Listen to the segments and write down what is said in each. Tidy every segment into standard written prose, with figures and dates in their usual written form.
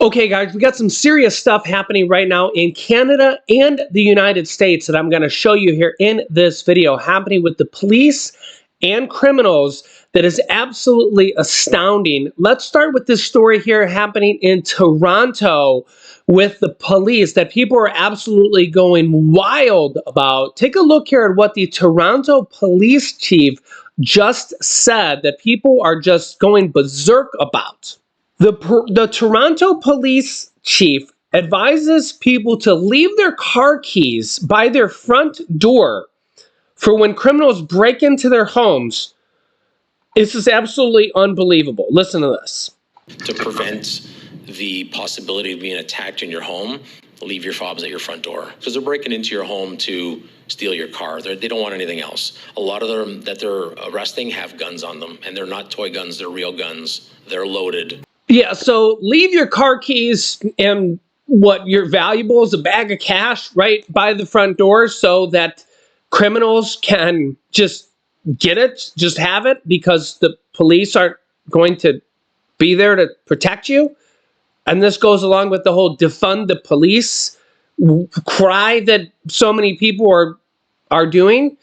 Okay, guys, we got some serious stuff happening right now in Canada and the United States that I'm going to show you here in this video, happening with the police and criminals that is absolutely astounding. Let's start with this story here happening in Toronto with the police that people are absolutely going wild about. Take a look here at what the Toronto police chief just said that people are just going berserk about. The Toronto police chief advises people to leave their car keys by their front door for when criminals break into their homes. This is absolutely unbelievable. Listen to this. To prevent the possibility of being attacked in your home, leave your fobs at your front door, because they're breaking into your home to steal your car. They don't want anything else. A lot of them that they're arresting have guns on them, and they're not toy guns, they're real guns. They're loaded. Yeah, so leave your car keys and your valuables, a bag of cash, right by the front door so that criminals can just get it, just have it, because the police aren't going to be there to protect you. And this goes along with the whole defund the police cry that so many people are doing.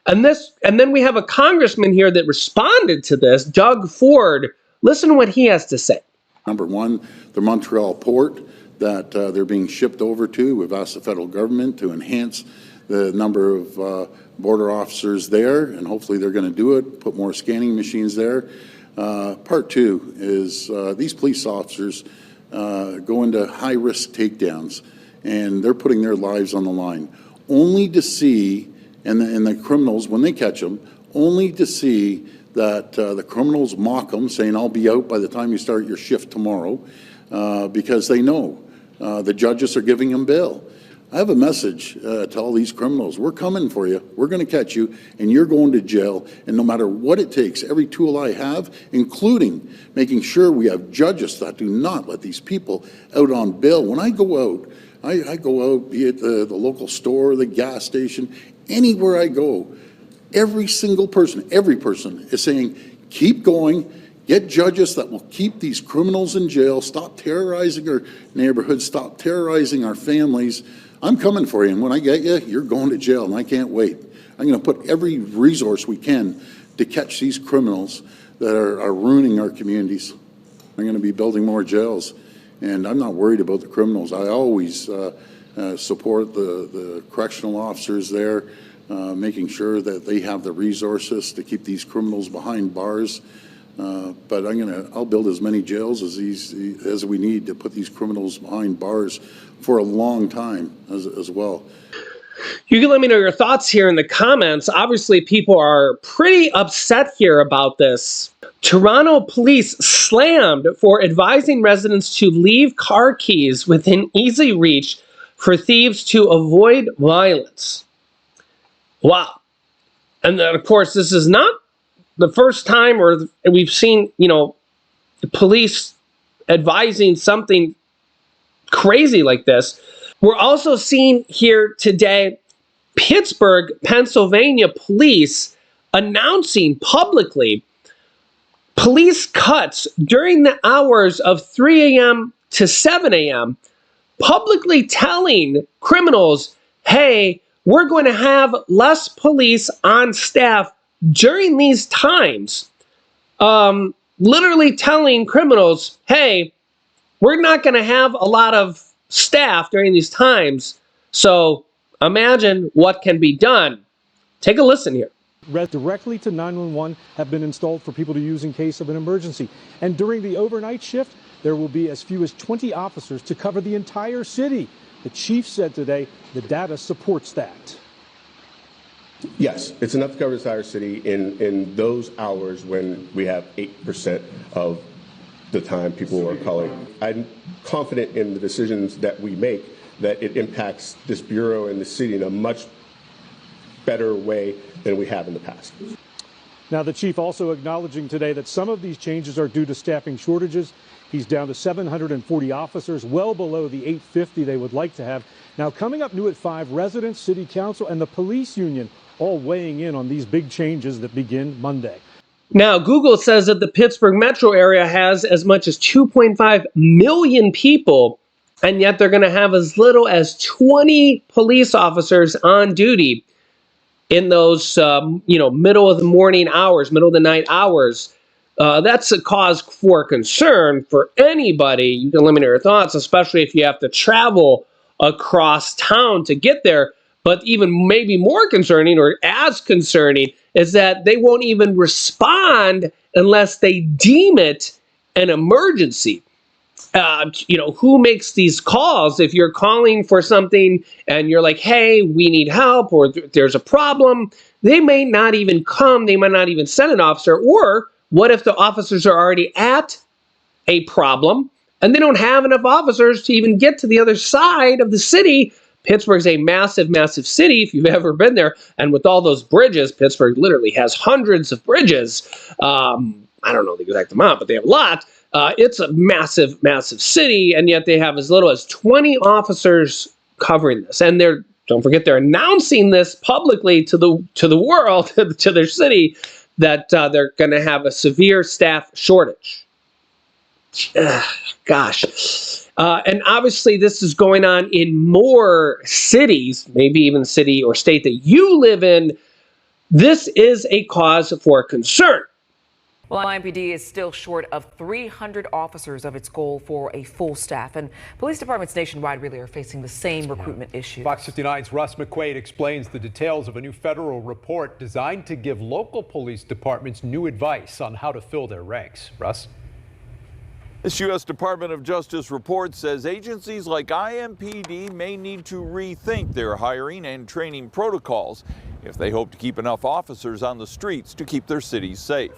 And then we have a congressman here that responded to this, Doug Ford. Listen to what he has to say. Number one, the Montreal port that they're being shipped over to. We've asked the federal government to enhance the number of border officers there, and hopefully they're going to do it, put more scanning machines there. Part two is these police officers go into high-risk takedowns, and they're putting their lives on the line, only to see, and the criminals, when they catch them, only to see that the criminals mock them, saying, I'll be out by the time you start your shift tomorrow, because they know the judges are giving them bail. I have a message to all these criminals. We're coming for you. We're going to catch you, and you're going to jail. And no matter what it takes, every tool I have, including making sure we have judges that do not let these people out on bail. When I go out, I go out, be it the local store, the gas station, anywhere I go, every single person, every person is saying, keep going, get judges that will keep these criminals in jail, stop terrorizing our neighborhoods, stop terrorizing our families. I'm coming for you, and when I get you, you're going to jail, and I can't wait. I'm going to put every resource we can to catch these criminals that are ruining our communities. I'm going to be building more jails, and I'm not worried about the criminals. I always support the correctional officers there, making sure that they have the resources to keep these criminals behind bars. But I'll build as many jails as we need to put these criminals behind bars for a long time as well. You can let me know your thoughts here in the comments. Obviously, people are pretty upset here about this. Toronto police slammed for advising residents to leave car keys within easy reach for thieves to avoid violence. Wow. And then, of course, this is not the first time we've seen, the police advising something crazy like this. We're also seeing here today Pittsburgh, Pennsylvania police announcing publicly police cuts during the hours of 3 a.m. to 7 a.m., publicly telling criminals, hey, we're going to have less police on staff during these times. Literally telling criminals, hey, we're not going to have a lot of staff during these times. So imagine what can be done. Take a listen here. Directly to 911 have been installed for people to use in case of an emergency. And during the overnight shift, there will be as few as 20 officers to cover the entire city. The chief said today the data supports that. Yes, it's enough to cover the entire city in those hours when we have 8% of the time people are calling. I'm confident in the decisions that we make that it impacts this bureau and the city in a much better way than we have in the past. Now, the chief also acknowledging today that some of these changes are due to staffing shortages. He's down to 740 officers, well below the 850 they would like to have. Now, coming up new at 5, residents, city council, and the police union all weighing in on these big changes that begin Monday. Now, Google says that the Pittsburgh metro area has as much as 2.5 million people, and yet they're going to have as little as 20 police officers on duty in those, middle of the morning hours, middle of the night hours. That's a cause for concern for anybody. You can limit your thoughts, especially if you have to travel across town to get there. But even maybe more concerning, or as concerning, is that they won't even respond unless they deem it an emergency. Who makes these calls? If you're calling for something and you're like, hey, we need help, or there's a problem, they may not even come. They might not even send an officer. Or what if the officers are already at a problem and they don't have enough officers to even get to the other side of the city? Pittsburgh's a massive, massive city, if you've ever been there. And with all those bridges, Pittsburgh literally has hundreds of bridges. I don't know the exact amount, but they have a lot. It's a massive, massive city, and yet they have as little as 20 officers covering this. And don't forget, they're announcing this publicly to the world, to their city, that they're going to have a severe staff shortage. Gosh. And obviously this is going on in more cities, maybe even city or state that you live in. This is a cause for concern. Well, IMPD is still short of 300 officers of its goal for a full staff, and police departments nationwide really are facing the same recruitment issue. Fox 59's Russ McQuaid explains the details of a new federal report designed to give local police departments new advice on how to fill their ranks. Russ? This U.S. Department of Justice report says agencies like IMPD may need to rethink their hiring and training protocols if they hope to keep enough officers on the streets to keep their cities safe.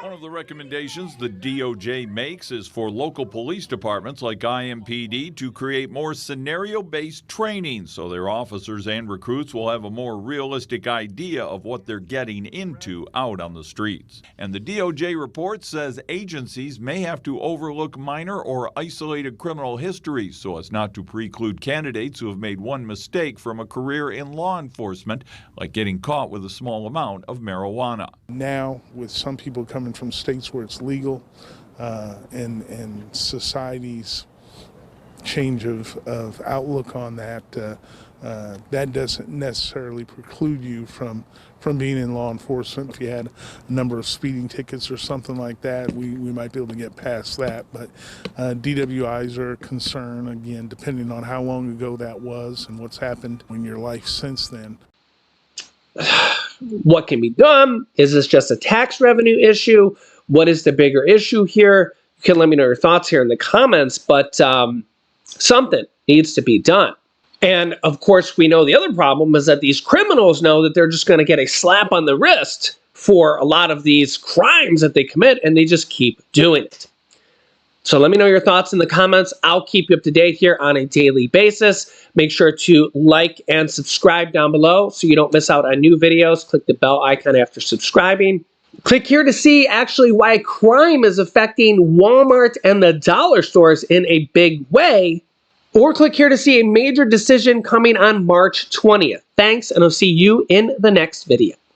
One of the recommendations the DOJ makes is for local police departments like IMPD to create more scenario-based training so their officers and recruits will have a more realistic idea of what they're getting into out on the streets. And the DOJ report says agencies may have to overlook minor or isolated criminal histories so as not to preclude candidates who have made one mistake from a career in law enforcement, like getting caught with a small amount of marijuana. Now, with some people coming from states where it's legal, and society's change of outlook on that, that doesn't necessarily preclude you from being in law enforcement. If you had a number of speeding tickets or something like that, we might be able to get past that. But DWIs are a concern, again, depending on how long ago that was and what's happened in your life since then. What can be done? Is this just a tax revenue issue? What is the bigger issue here? You can let me know your thoughts here in the comments, but something needs to be done. And of course, we know the other problem is that these criminals know that they're just going to get a slap on the wrist for a lot of these crimes that they commit, and they just keep doing it. So let me know your thoughts in the comments. I'll keep you up to date here on a daily basis. Make sure to like and subscribe down below so you don't miss out on new videos. Click the bell icon after subscribing. Click here to see actually why crime is affecting Walmart and the dollar stores in a big way. Or click here to see a major decision coming on March 20th. Thanks, and I'll see you in the next video.